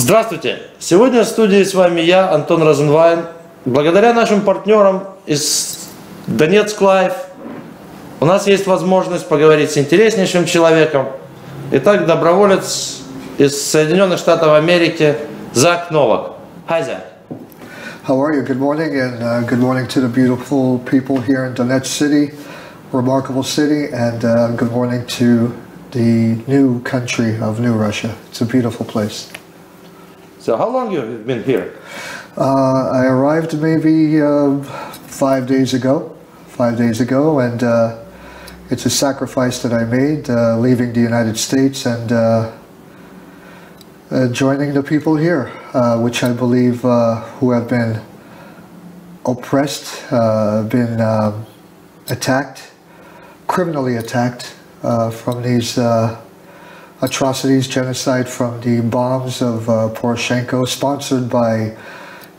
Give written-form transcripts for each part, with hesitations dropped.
Здравствуйте! Сегодня в студии с вами я, Антон Розенвайн. Благодаря нашим партнерам из Донецк Лайв у нас есть возможность поговорить с интереснейшим человеком. Итак, доброволец из Соединенных Штатов Америки Зак Новак. Hi, Zak. How are you? Good morning, and good morning to the beautiful people here in Donetsk City, remarkable city, and good morning to the new country of New Russia. It's a beautiful place. So how long have you been here? I arrived maybe 5 days ago, and it's a sacrifice that I made, leaving the United States and joining the people here, which I believe who have been oppressed, been attacked, criminally attacked from these atrocities, genocide from the bombs of Poroshenko, sponsored by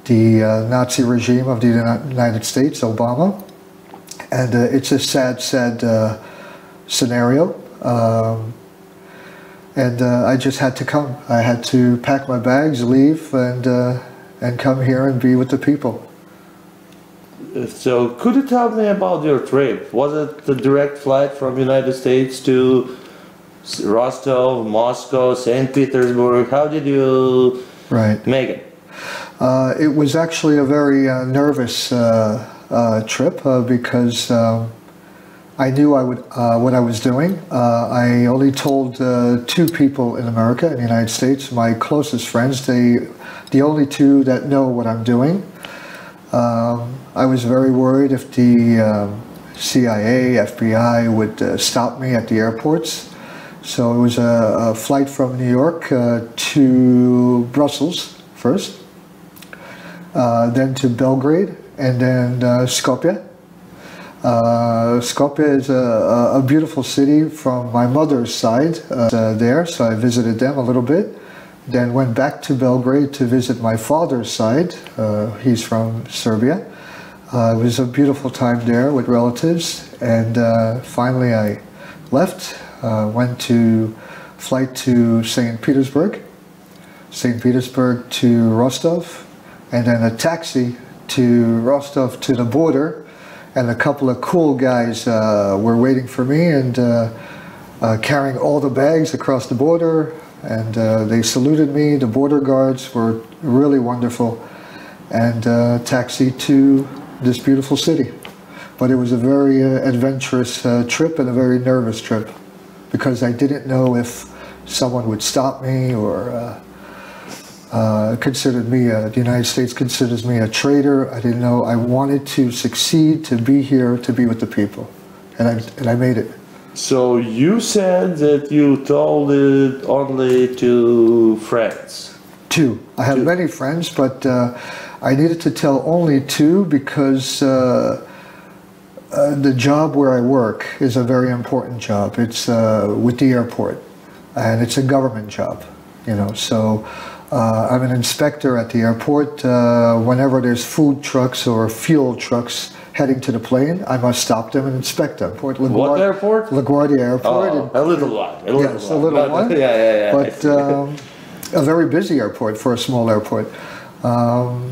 the Nazi regime of the United States, Obama. And it's a sad, sad scenario. And I just had to come. I had to pack my bags, leave, and come here and be with the people. So could you tell me about your trip? Was it the direct flight from United States to Rostov, Moscow, St. Petersburg? How did you make it? It was actually a very nervous trip because I knew what I was doing. I only told 2 people in America, in the United States, my closest friends, the only 2 that know what I'm doing. I was very worried if the CIA, FBI would stop me at the airports. So it was a flight from New York to Brussels first, then to Belgrade, and then Skopje. Skopje is a beautiful city from my mother's side there, so I visited them a little bit. Then went back to Belgrade to visit my father's side. He's from Serbia. It was a beautiful time there with relatives, and finally I left. Went to flight to St. Petersburg to Rostov, and then a taxi to Rostov to the border, and a couple of cool guys were waiting for me and carrying all the bags across the border, and they saluted me. The border guards were really wonderful, and taxi to this beautiful city. But it was a very adventurous trip and a very nervous trip, because I didn't know if someone would stop me or considered me, the United States considers me a traitor. I didn't know. I wanted to succeed, to be here, to be with the people, and I made it. So you said that you told it only to friends? 2. I have many friends, but I needed to tell only 2 because the job where I work is a very important job. It's with the airport, and it's a government job, you know. So I'm an inspector at the airport. Whenever there's food trucks or fuel trucks heading to the plane, I must stop them and inspect them. What airport? LaGuardia Airport. Oh, a little one. Yes, a little one. Yeah. But a very busy airport for a small airport.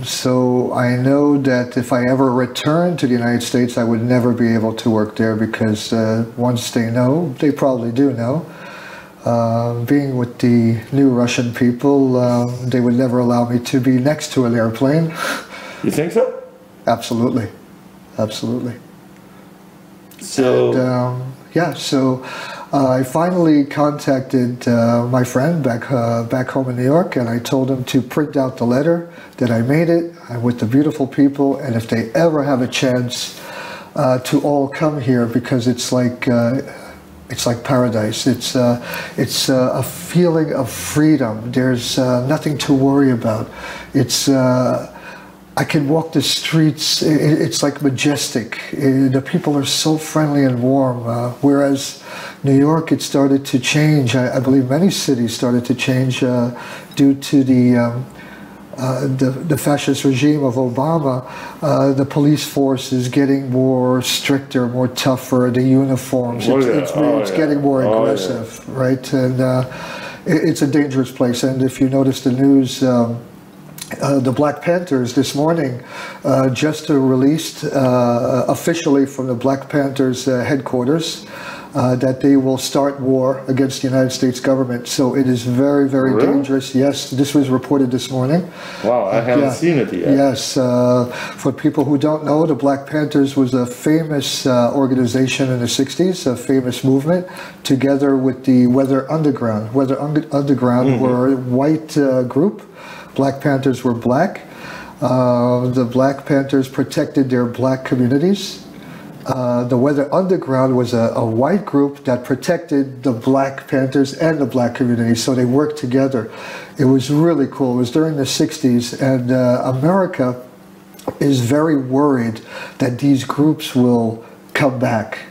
So I know that if I ever return to the United States, I would never be able to work there, because once they know, they probably do know, being with the new Russian people, they would never allow me to be next to an airplane. You think so? Absolutely. Absolutely. So, and, yeah, so I finally contacted my friend back home in New York, and I told him to print out the letter that I made it. I'm with the beautiful people, and if they ever have a chance to all come here, because it's like paradise. It's a feeling of freedom. There's nothing to worry about. It's I can walk the streets. It's like majestic. The people are so friendly and warm. Whereas New York, it started to change. I believe many cities started to change due to the fascist regime of Obama. The police force is getting more stricter, more tougher. The uniforms, it's getting more aggressive, right? And it's a dangerous place. And if you notice the news, the Black Panthers this morning just released officially from the Black Panthers headquarters that they will start war against the United States government. So it is very, very Really? dangerous. Yes, this was reported this morning. Wow, I haven't seen it yet. Yes, for people who don't know, the Black Panthers was a famous organization in the 60s, a famous movement, together with the Weather Underground. Weather Underground were a white group. Black Panthers were black. The Black Panthers protected their black communities. The Weather Underground was a white group that protected the Black Panthers and the black community, so they worked together. It was really cool. It was during the 60s, and America is very worried that these groups will come back.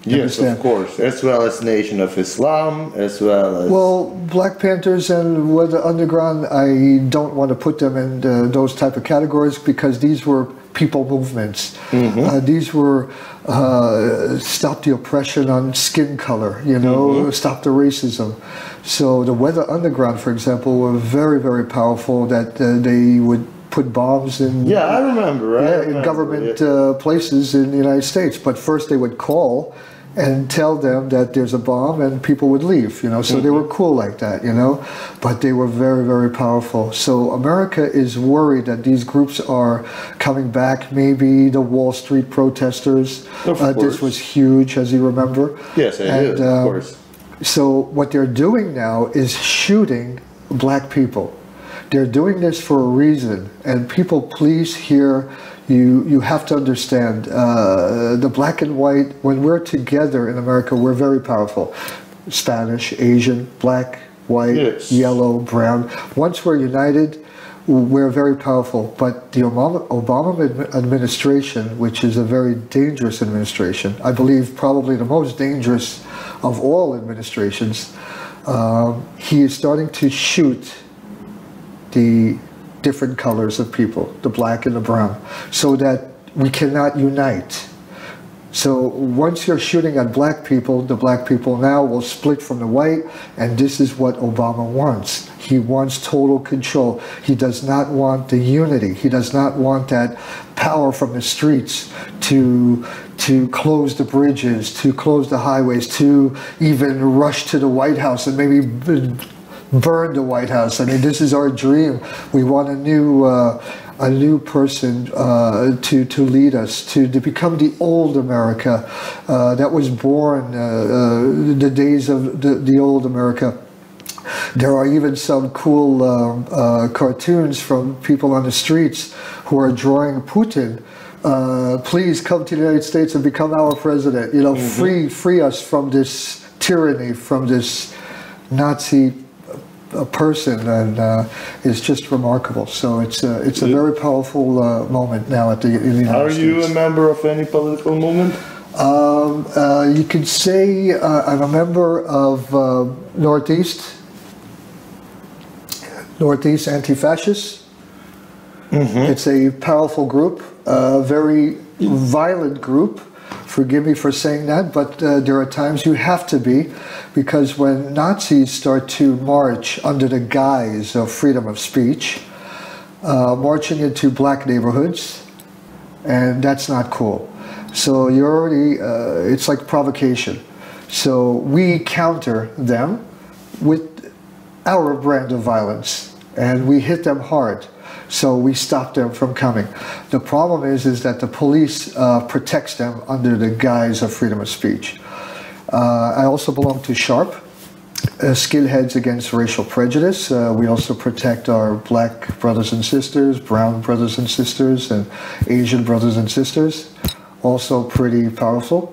Yes, of course, as well as Nation of Islam, as well as... Well, Black Panthers and Weather Underground, I don't want to put them in those type of categories because these were people movements. These were stop the oppression on skin color, you know, stop the racism. So the Weather Underground, for example, were very, very powerful, that they would put bombs in, I remember, in government places in the United States. But first they would call and tell them that there's a bomb and people would leave, you know, so they were cool like that, you know, but they were very, very powerful. So America is worried that these groups are coming back, maybe the Wall Street protesters. This was huge, as you remember. Yes, I do, of course. So what they're doing now is shooting black people. They're doing this for a reason, and people, please hear, you have to understand, the black and white, when we're together in America, we're very powerful. Spanish, Asian, black, white, yellow, brown. Once we're united, we're very powerful. But the Obama administration, which is a very dangerous administration, I believe probably the most dangerous of all administrations, he is starting to shoot the different colors of people, the black and the brown, so that we cannot unite. So once you're shooting at black people, the black people now will split from the white, and this is what Obama wants. He wants total control. He does not want the unity. He does not want that power from the streets to close the bridges, to close the highways, to even rush to the White House and maybe burn the White House. I mean, this is our dream. We want a new person to lead us, to become the old America that was born, the days of the old America. There are even some cool cartoons from people on the streets who are drawing Putin. Please come to the United States and become our president. You know, free us from this tyranny, from this Nazi person, and it's just remarkable. So it's a very powerful moment now in the United States. Are you a member of any political movement? You could say I'm a member of Northeast Anti-Fascists. It's a powerful group, a very violent group. Forgive me for saying that, but there are times you have to be, because when Nazis start to march under the guise of freedom of speech, marching into black neighborhoods, and that's not cool. So you're already, it's like provocation. So we counter them with our brand of violence, and we hit them hard. So we stop them from coming. The problem is that the police protects them under the guise of freedom of speech. I also belong to SHARP, Skinheads Against Racial Prejudice. We also protect our black brothers and sisters, brown brothers and sisters, and Asian brothers and sisters. Also pretty powerful.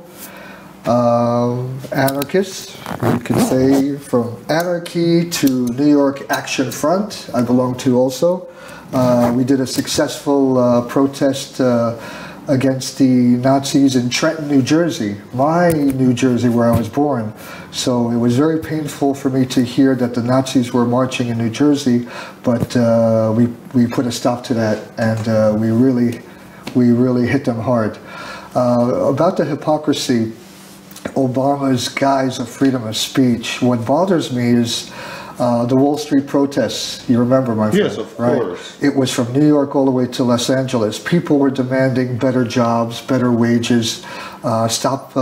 Anarchists, you could say, from Anarchy to New York Action Front, I belong to also. We did a successful protest against the Nazis in Trenton, New Jersey, my New Jersey where I was born. So it was very painful for me to hear that the Nazis were marching in New Jersey, but we put a stop to that, and we really hit them hard. About the hypocrisy, Obama's guise of freedom of speech, what bothers me is The Wall Street protests, you remember, my friend? Yes, of course. It was from New York all the way to Los Angeles. People were demanding better jobs, better wages, stop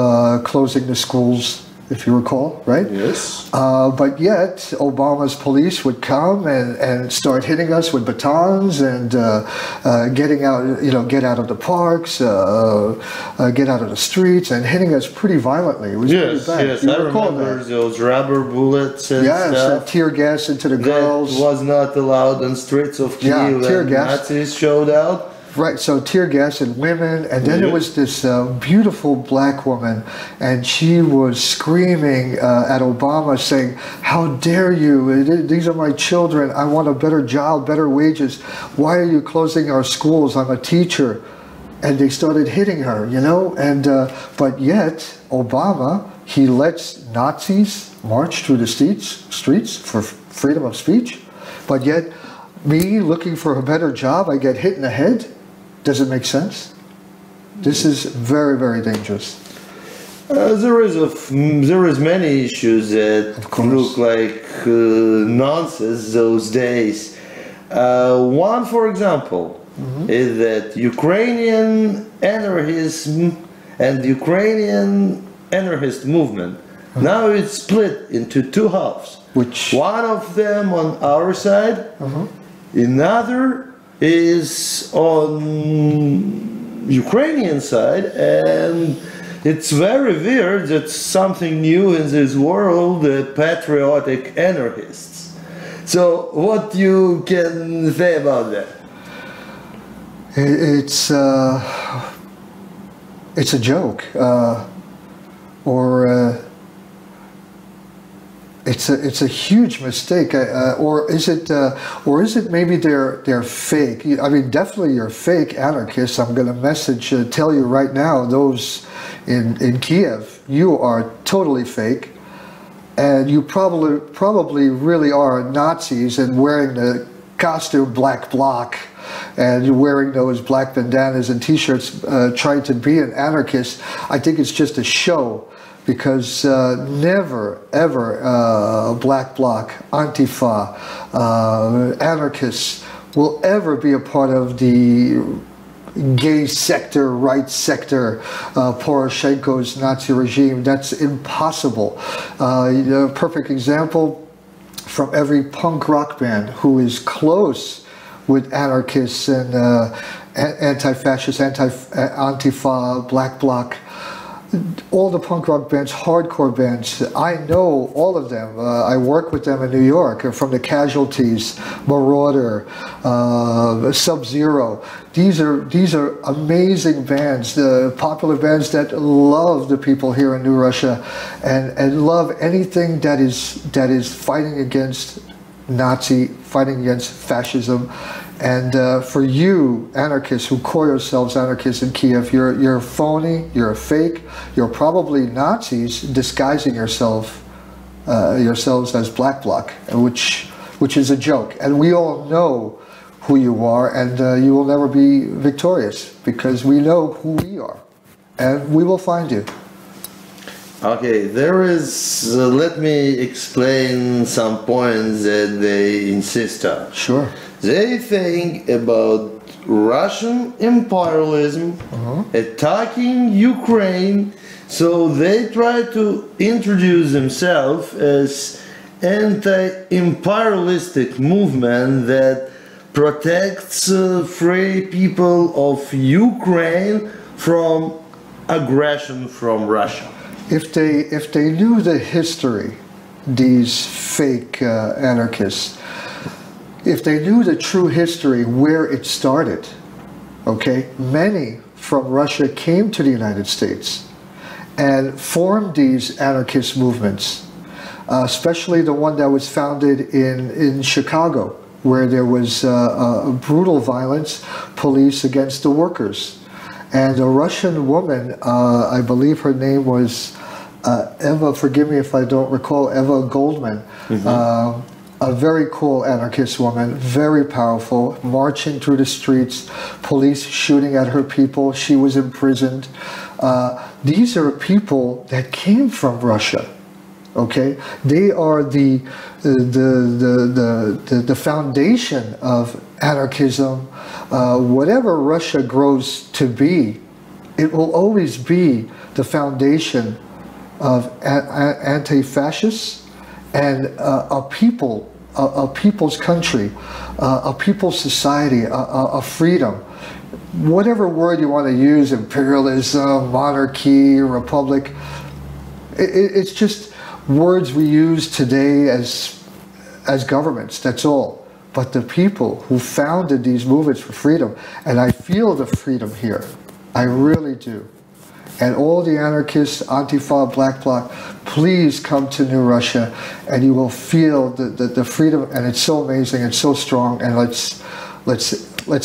closing the schools, if you recall, right? Yes. But yet, Obama's police would come and start hitting us with batons and getting out, get out of the parks, get out of the streets, and hitting us pretty violently. It was pretty bad. Yes, I remember those rubber bullets and stuff. Tear gas into the girls. That was not allowed on streets of Kyiv. Tear and gas. Nazis showed out. Right, so tear gas and women, and then there was this beautiful black woman, and she was screaming at Obama, saying, "How dare you? These are my children. I want a better job, better wages. Why are you closing our schools? I'm a teacher." And they started hitting her, and but yet Obama, he lets Nazis march through the streets for freedom of speech, but yet me looking for a better job, I get hit in the head. Does it make sense? This is very, very dangerous. There is many issues that look like nonsense those days. One, for example, is that Ukrainian anarchism and Ukrainian anarchist movement. Now it's split into two halves. One of them on our side, another is on Ukrainian side, and it's very weird that something new in this world, the patriotic anarchists. So what you can say about that? It's a joke, it's a huge mistake, or is it maybe they're fake? I mean, definitely you're fake anarchists. I'm going to tell you right now, those in Kiev, you are totally fake, and you probably really are Nazis and wearing the costume black bloc, and you're wearing those black bandanas and T-shirts, trying to be an anarchist. I think it's just a show. Because never, ever Black Bloc, Antifa, anarchists will ever be a part of the gay sector, right sector, Poroshenko's Nazi regime. That's impossible. A perfect example from every punk rock band who is close with anarchists and anti-fascists, Antifa, Black Bloc. All the punk rock bands, hardcore bands, I know all of them. I work with them in New York, from the Casualties, Marauder, Sub-Zero. These are amazing bands, the popular bands that love the people here in New Russia and love anything that is fighting against fighting against fascism. And for you, anarchists who call yourselves anarchists in Kiev, you're phony, you're a fake, you're probably Nazis disguising yourselves as Black Bloc, which is a joke. And we all know who you are, and you will never be victorious, because we know who we are, and we will find you. Okay, let me explain some points that they insist on. Sure. They think about Russian imperialism attacking Ukraine, so they try to introduce themselves as anti-imperialistic movement that protects free people of Ukraine from aggression from Russia. If they knew the history, these fake anarchists, if they knew the true history, where it started, okay, many from Russia came to the United States and formed these anarchist movements, especially the one that was founded in Chicago, where there was brutal violence, police against the workers. And a Russian woman, I believe her name was Eva, forgive me if I don't recall, Eva Goldman, a very cool anarchist woman, very powerful, marching through the streets, police shooting at her people, she was imprisoned. These are people that came from Russia. Okay, they are the foundation of anarchism. Whatever Russia grows to be, it will always be the foundation of anti-fascists and a people's country, a people's society, a freedom. Whatever word you want to use, imperialism, monarchy, republic, it's just words we use today as governments, that's all. But the people who founded these movements for freedom, and I feel the freedom here, I really do. And all the anarchists, Antifa, Black Bloc, please come to New Russia and you will feel the freedom, and it's so amazing, it's so strong, and let's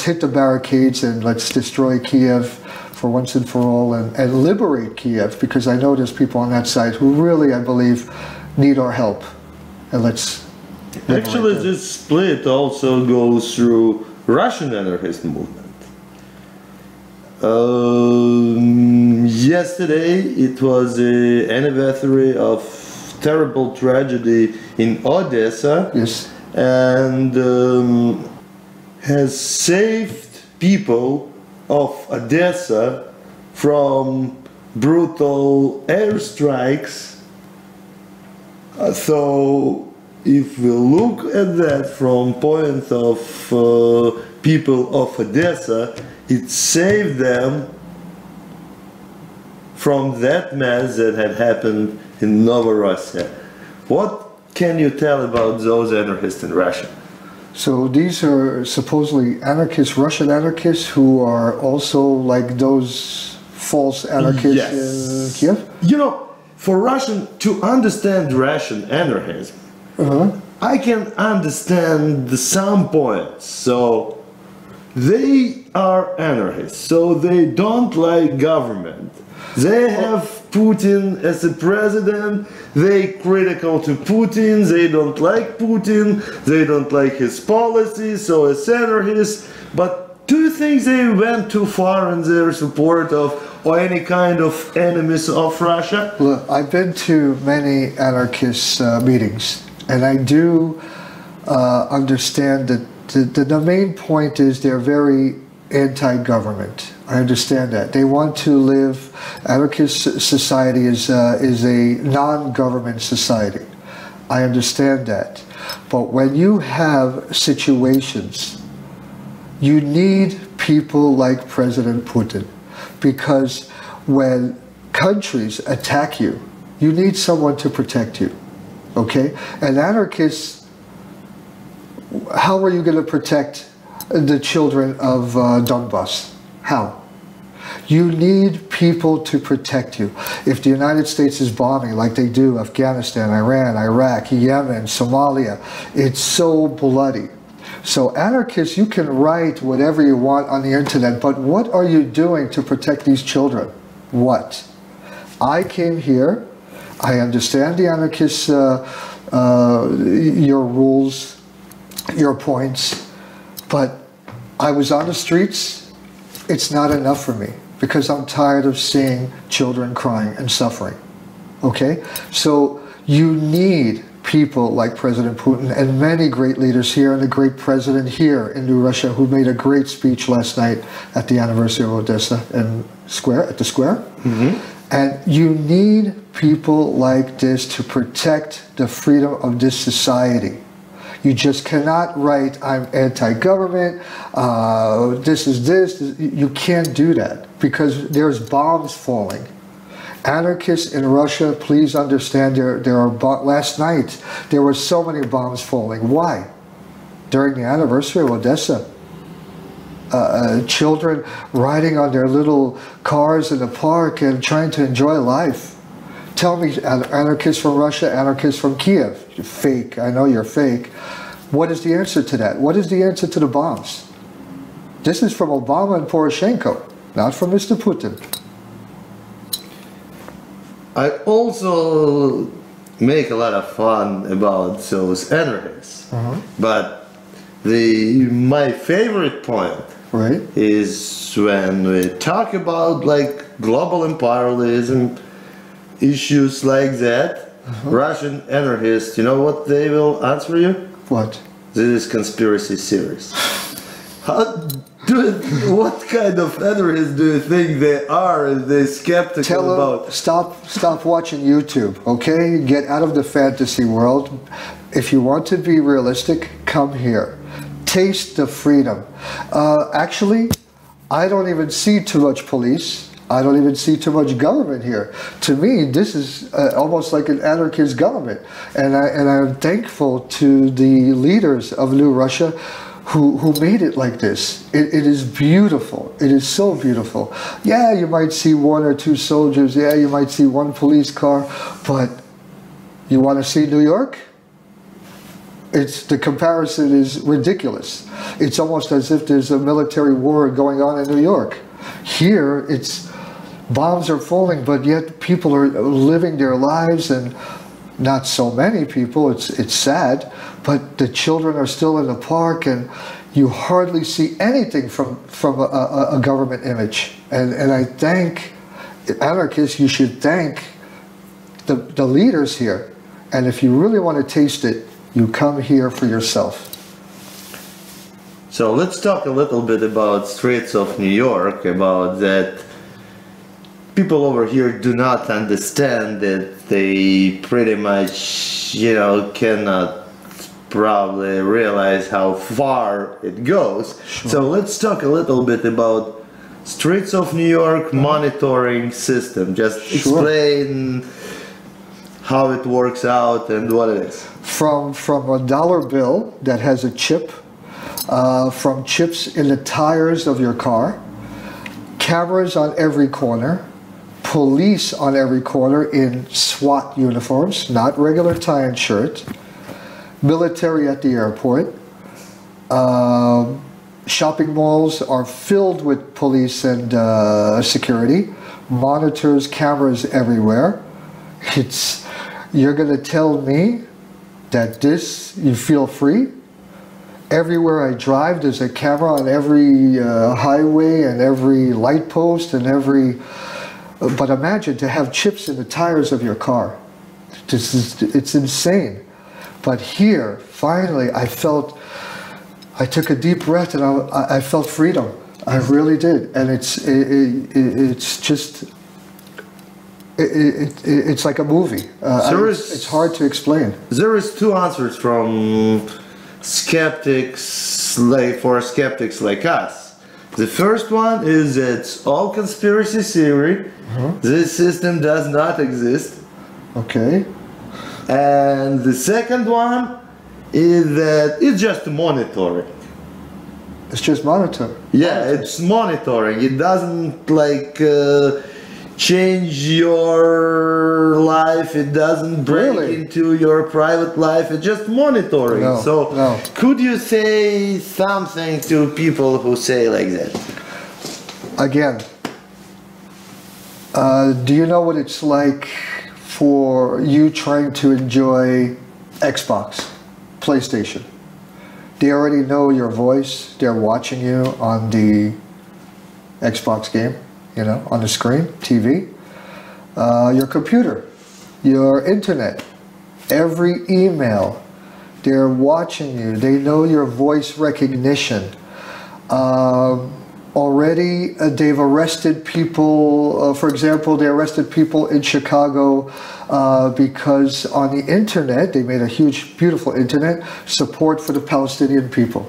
hit the barricades and let's destroy Kiev for once and for all, and liberate Kiev, because I know there's people on that side who really, I believe, need our help. And let's actually them. This split also goes through Russian anarchist movement. Yesterday it was the anniversary of terrible tragedy in Odessa. Yes. And has saved people of Odessa from brutal airstrikes. So if we look at that from point of people of Odessa, it saved them from that mess that had happened in Novorossia. What can you tell about those anarchists in Russia? So these are supposedly anarchists, Russian anarchists, who are also like those false anarchists in Kiev? You know, for Russian, to understand Russian anarchism, I can understand some points. So they are anarchists, so they don't like government. They have Putin as a president, they critical to Putin, they don't like Putin, they don't like his policies, so as anarchists. But do you think they went too far in their support of or any kind of enemies of Russia? Look, I've been to many anarchist meetings, and I do understand that the main point is they're very anti-government. I understand that. They want to live, anarchist society is a non-government society. I understand that. But when you have situations, you need people like President Putin. Because when countries attack you, you need someone to protect you. Okay? And anarchists, how are you going to protect the children of Donbass? How? You need people to protect you. If the United States is bombing like they do Afghanistan, Iran, Iraq, Yemen, Somalia, it's so bloody. So anarchists, you can write whatever you want on the internet, but what are you doing to protect these children? What? I came here, I understand the anarchists, your rules, your points, but I was on the streets. It's not enough for me because I'm tired of seeing children crying and suffering. Okay? So you need people like President Putin and many great leaders here, and the great president here in New Russia who made a great speech last night at the anniversary of Odessa and at the square. And you need people like this to protect the freedom of this society. You just cannot write, I'm anti-government, this is this. You can't do that because there's bombs falling. Anarchists in Russia, please understand, there are last night, there were so many bombs falling. Why? During the anniversary of Odessa. Children riding on their little cars in the park and trying to enjoy life. Tell me, anarchists from Russia, anarchists from Kiev, you're fake, I know you're fake. What is the answer to that? What is the answer to the bombs? This is from Obama and Poroshenko, not from Mr. Putin. I also make a lot of fun about those anarchists, but my favorite point is when we talk about like global imperialism, issues like that, Russian anarchists, you know what they will answer you? What? This is conspiracy series. What kind of anarchists do you think they are? They're skeptical about? Stop watching YouTube, okay? Get out of the fantasy world. If you want to be realistic, come here. Taste the freedom. Actually, I don't even see too much police. I don't even see too much government here. To me, this is almost like an anarchist government. And I'm thankful to the leaders of New Russia who made it like this. It is beautiful. It is so beautiful. Yeah, you might see one or two soldiers. Yeah, you might see one police car. But you want to see New York? The comparison is ridiculous. It's almost as if there's a military war going on in New York. Here, bombs are falling, but yet people are living their lives, and not so many people. It's sad, but the children are still in the park, and you hardly see anything from a government image. And I thank anarchists. You should thank the leaders here. And if you really want to taste it, you come here for yourself. So let's talk a little bit about streets of New York, about that. People over here do not understand that they pretty much, cannot probably realize how far it goes. Sure. So let's talk a little bit about streets of New York monitoring system. Just explain how it works out and what it is. From a dollar bill that has a chip, from chips in the tires of your car, cameras on every corner, police on every corner in SWAT uniforms, not regular tie and shirt, military at the airport, shopping malls are filled with police and security, monitors, cameras everywhere. You're going to tell me that you feel free? Everywhere I drive, there's a camera on every highway and every light post and every... But imagine to have chips in the tires of your car. It's insane. But here, finally, I took a deep breath and I felt freedom. I really did. And it's like a movie. It's hard to explain. There is two answers from skeptics, for skeptics like us. The first one is it's all conspiracy theory. This system does not exist. Okay. And the second one is that it's just monitoring. It's just monitoring. Yeah, it's monitoring. It doesn't change your life. It doesn't break into your private life. It's just monitoring. No. Could you say something to people who say like that? Again, do you know what it's like for you trying to enjoy Xbox, PlayStation? They already know your voice. They're watching you on the Xbox game. On the screen, TV, your computer, your internet, every email, they're watching you. They know your voice recognition. Already, they've arrested people. For example, they arrested people in Chicago because on the internet, they made a huge, beautiful internet, support for the Palestinian people.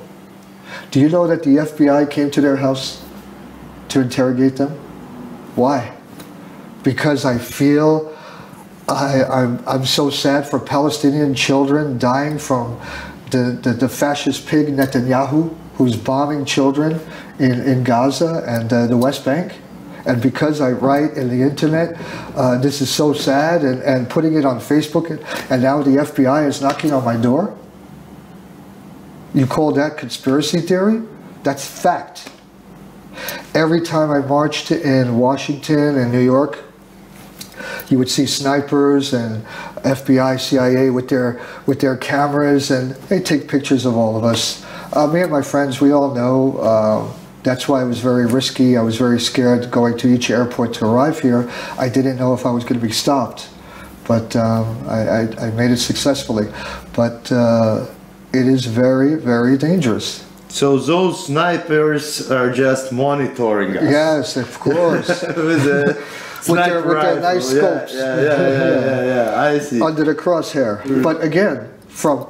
Do you know that the FBI came to their house to interrogate them? Why? Because I feel I'm so sad for Palestinian children dying from the fascist pig Netanyahu, who's bombing children in Gaza and the West Bank. And because I write in the internet, this is so sad, and putting it on Facebook, and now the FBI is knocking on my door? You call that conspiracy theory? That's fact. Every time I marched in Washington and New York, you would see snipers and FBI, CIA with their cameras, and they take pictures of all of us. Me and my friends, we all know. That's why it was very risky. I was very scared going to each airport to arrive here. I didn't know if I was going to be stopped. but I made it successfully. But it is very, very dangerous. So those snipers are just monitoring us. Yes, of course. With their nice scopes. Yeah, I see. Under the crosshair. But again, from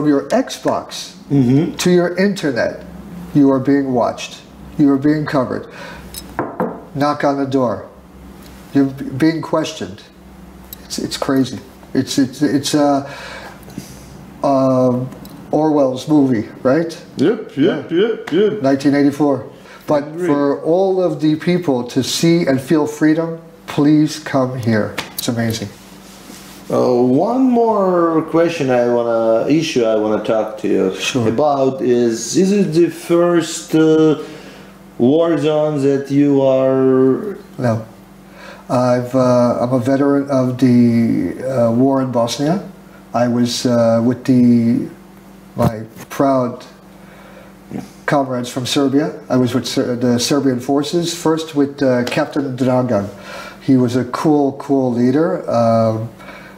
your Xbox to your internet, you are being watched. You are being covered. Knock on the door. You're being questioned. It's crazy. It's Orwell's movie, right? Yep. 1984. But for all of the people to see and feel freedom, please come here. It's amazing. One more question I wanna talk to you about is it the first war zone that you are? No. I'm a veteran of the war in Bosnia. I was with my proud comrades from Serbia. I was with the Serbian forces, first with Captain Dragan. He was a cool leader.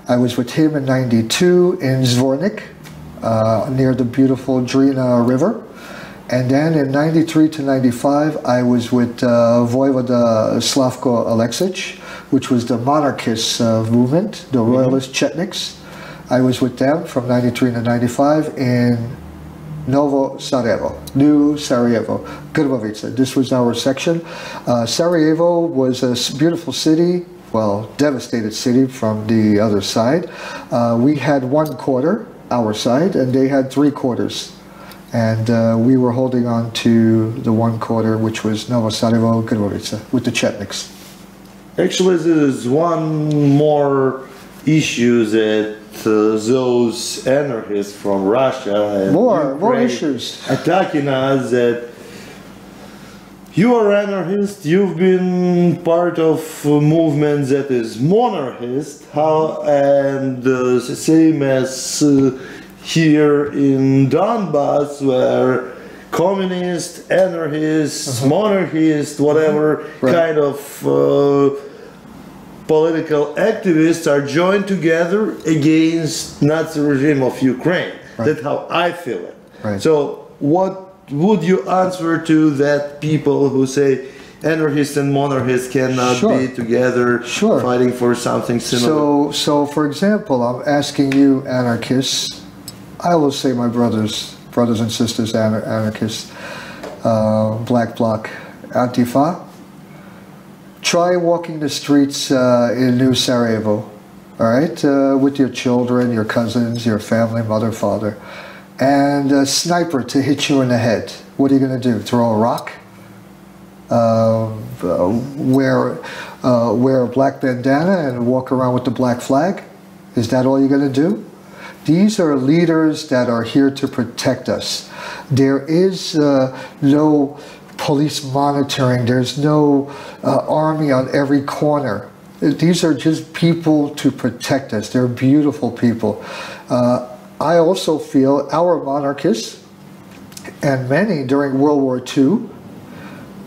I was with him in '92 in Zvornik, near the beautiful Drina River. And then in '93 to '95, I was with Voivoda Slavko Aleksic, which was the monarchist movement, the royalist Chetniks. I was with them from '93 to '95 in Novo Sarajevo, New Sarajevo, Grbavica. This was our section. Sarajevo was a beautiful city, well, devastated city from the other side. We had 1/4, our side, and they had 3/4. And we were holding on to the 1/4, which was Novo Sarajevo, Grbavica, with the Chetniks. Actually, there is one more issue that those anarchists from Russia and more issues attacking us, that you are anarchist, you've been part of a movement that is monarchist, and the same as here in Donbass, where communist, anarchist, monarchist, whatever kind of political activists are joined together against Nazi regime of Ukraine. That's how I feel it. So what would you answer to that people who say anarchists and monarchists cannot be together fighting for something similar? So for example, I'm asking you anarchists, I will say my brothers and sisters anarchists, Black Bloc, Antifa, try walking the streets in New Sarajevo, all right, with your children, your cousins, your family, mother, father, and a sniper to hit you in the head. What are you going to do? Throw a rock? Wear a black bandana and walk around with the black flag? Is that all you're going to do? These are leaders that are here to protect us. There is no police monitoring. There's no army on every corner. These are just people to protect us. They're beautiful people. I also feel our monarchists, and many during World War II,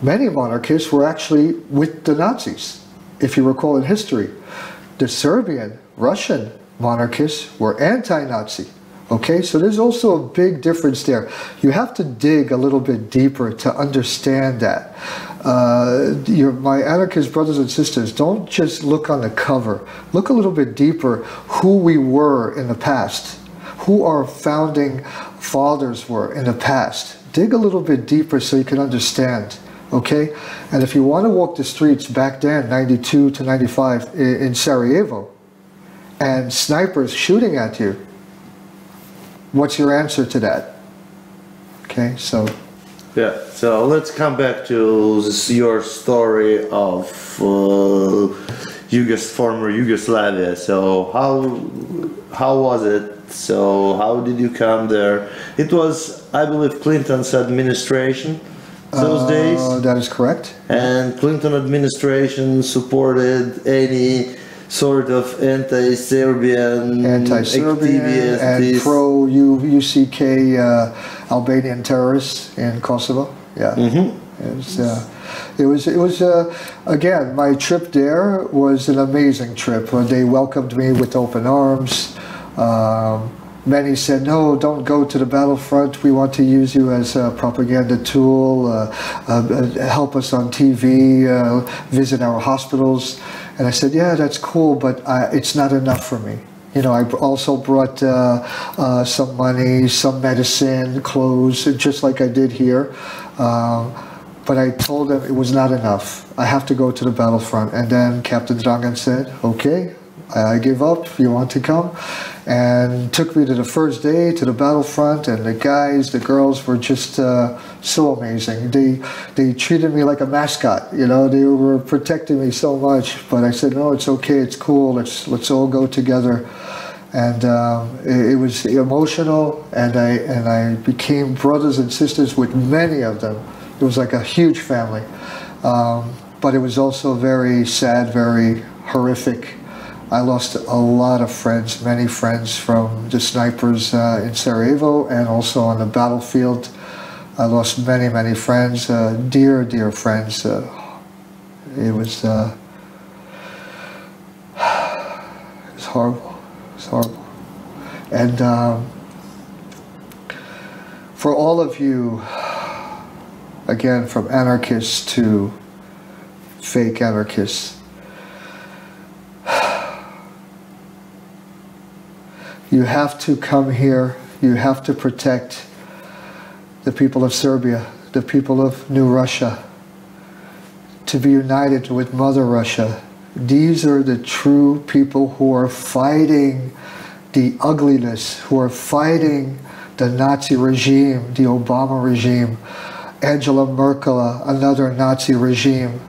many monarchists were actually with the Nazis. If you recall in history, the Serbian, Russian monarchists were anti-Nazi. Okay, so there's also a big difference there. You have to dig a little bit deeper to understand that. My anarchist brothers and sisters, don't just look on the cover. Look a little bit deeper who we were in the past, who our founding fathers were in the past. Dig a little bit deeper so you can understand, okay? And if you want to walk the streets back then, 92 to 95 in Sarajevo, and snipers shooting at you, what's your answer to that? Okay, so. Yeah, so let's come back to your story of former Yugoslavia. So how was it? So how did you come there? It was, I believe, Clinton's administration those days. That is correct. And Clinton administration supported any sort of anti-Serbian and pro-UCK Albanian terrorists in Kosovo. Yeah. It was again, my trip there was an amazing trip. They welcomed me with open arms. Many said, no, don't go to the battlefront. We want to use you as a propaganda tool, help us on TV, visit our hospitals. And I said, yeah, that's cool, but it's not enough for me. You know, I also brought some money, some medicine, clothes, just like I did here. But I told them it was not enough. I have to go to the battlefront. And then Captain Drangan said, okay, I give up, you want to come? And took me to the first day to the battlefront, and the guys, the girls were just so amazing. They treated me like a mascot, you know, they were protecting me so much. But I said, no, it's okay, it's cool, let's all go together. And it was emotional, and I became brothers and sisters with many of them. It was like a huge family. But it was also very sad, very horrific. I lost a lot of friends, many friends from the snipers in Sarajevo, and also on the battlefield. I lost many, many friends, dear, dear friends. It was horrible. It's horrible. And for all of you, again, from anarchists to fake anarchists, you have to come here, you have to protect the people of Serbia, the people of New Russia, to be united with Mother Russia. These are the true people who are fighting the ugliness, who are fighting the Nazi regime, the Obama regime, Angela Merkel, another Nazi regime.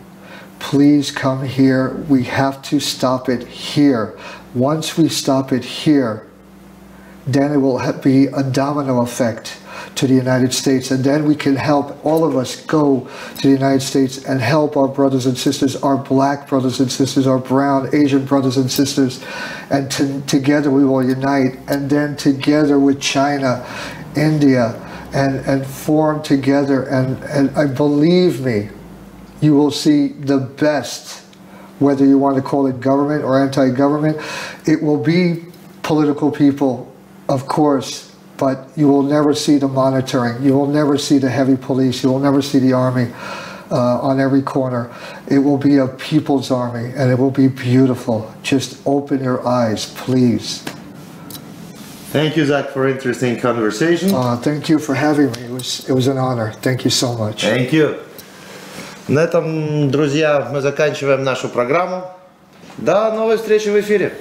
Please come here. We have to stop it here. Once we stop it here, then it will be a domino effect to the United States, and then we can help all of us go to the United States and help our brothers and sisters, our black brothers and sisters, our brown, Asian brothers and sisters, and together we will unite, and then together with China, India, and form together, and I believe me, you will see the best, whether you want to call it government or anti-government. It will be political people, of course, but you will never see the monitoring. You will never see the heavy police. You will never see the army on every corner. It will be a people's army, and it will be beautiful. Just open your eyes, please. Thank you, Zak, for interesting conversation. Thank you for having me. It was an honor. Thank you so much. Thank you. На этом, друзья, мы заканчиваем нашу программу. До новой встречи в эфире.